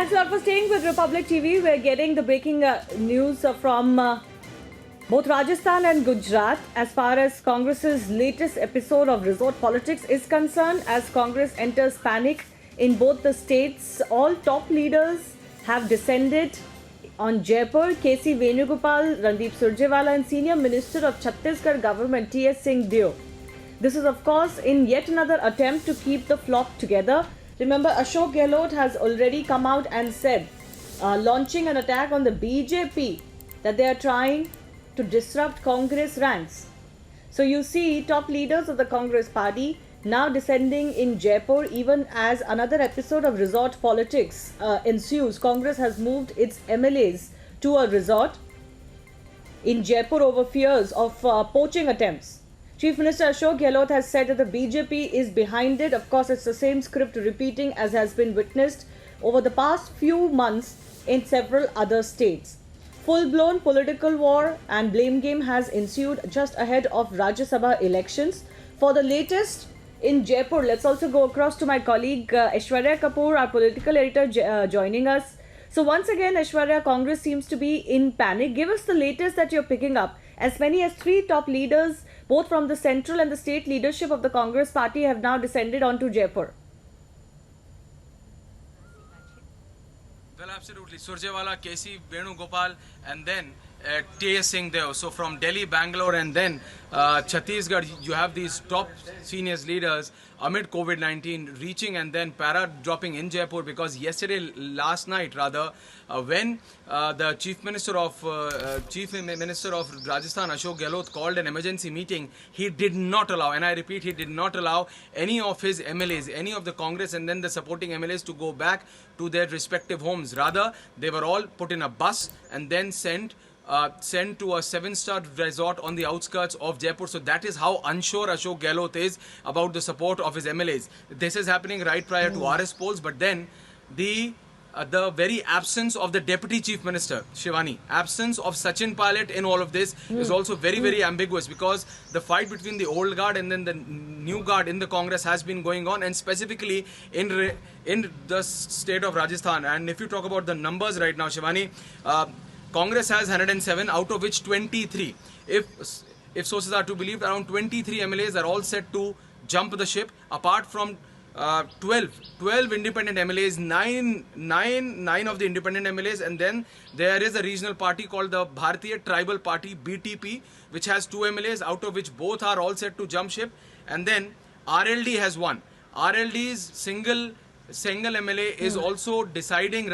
Thanks a lot for staying with Republic TV. We're getting the breaking news from both Rajasthan and Gujarat as far as Congress's latest episode of resort politics is concerned. As Congress enters panic in both the states, all top leaders have descended on Jaipur. KC Venugopal, Randeep Surjewala and Senior Minister of Chhattisgarh government T.S. Singh Deo. This is of course in yet another attempt to keep the flock together. Remember, Ashok Gehlot has already come out and said, launching an attack on the BJP, that they are trying to disrupt Congress ranks. So you see top leaders of the Congress party now descending in Jaipur even as another episode of resort politics ensues. Congress has moved its MLAs to a resort in Jaipur over fears of poaching attempts. Chief Minister Ashok Gehlot has said that the BJP is behind it. Of course, it's the same script repeating as has been witnessed over the past few months in several other states. Full-blown political war and blame game has ensued just ahead of Rajya Sabha elections. For the latest in Jaipur, let's also go across to my colleague Aishwarya Kapoor, our political editor, joining us. So once again, Aishwarya, Congress seems to be in panic. Give us the latest that you're picking up. As many as 3 top leaders, both from the central and the state leadership of the Congress party, have now descended onto Jaipur. Well, absolutely. Surjewala, KC Venugopal, and then T.S. Singh Deo. So from Delhi, Bangalore, and then Chhattisgarh, you have these top senior leaders amid COVID-19 reaching and then para-dropping in Jaipur, because last night, when the Chief Minister of Rajasthan, Ashok Gehlot, called an emergency meeting, he did not allow, and I repeat, he did not allow any of his MLAs, any of the Congress and then the supporting MLAs to go back to their respective homes. Rather, they were all put in a bus and then sent to a 7-star resort on the outskirts of Jaipur. So that is how unsure Ashok Gehlot is about the support of his MLAs. This is happening right prior to RS polls, but then the very absence of the Deputy Chief Minister, Shivani, absence of Sachin Pilot in all of this is also very, very ambiguous, because the fight between the old guard and then the new guard in the Congress has been going on, and specifically in the state of Rajasthan. And if you talk about the numbers right now, Shivani, Congress has 107, out of which 23. If sources are to believe, around 23 MLAs are all set to jump the ship, apart from 12 independent MLAs, 9 of the independent MLAs, and then there is a regional party called the Bharatiya Tribal Party, BTP, which has 2 MLAs, out of which both are all set to jump ship, and then RLD has 1. RLD's single MLA is also deciding,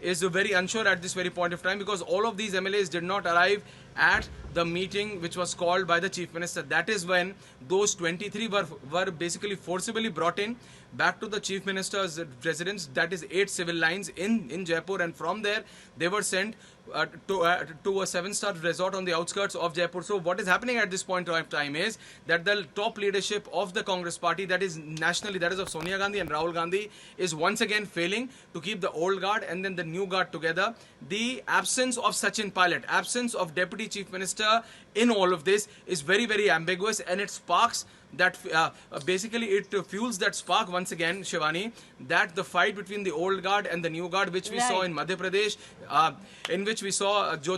is very unsure at this very point of time, because all of these MLAs did not arrive at the meeting which was called by the Chief Minister. That is when those 23 were basically forcibly brought in back to the Chief Minister's residence, that is 8 civil lines in Jaipur, and from there they were sent to a 7-star resort on the outskirts of Jaipur. So what is happening at this point of time is that the top leadership of the Congress party, that is nationally, that is of Sonia Gandhi and Rahul Gandhi, is once again failing to keep the old guard and then the new guard together. The absence of Sachin Pilot, absence of Deputy Chief Minister in all of this is very, very ambiguous, and it sparks that basically it fuels that spark once again, Shivani, that the fight between the old guard and the new guard, which we saw in Madhya Pradesh, in which we saw Jyotir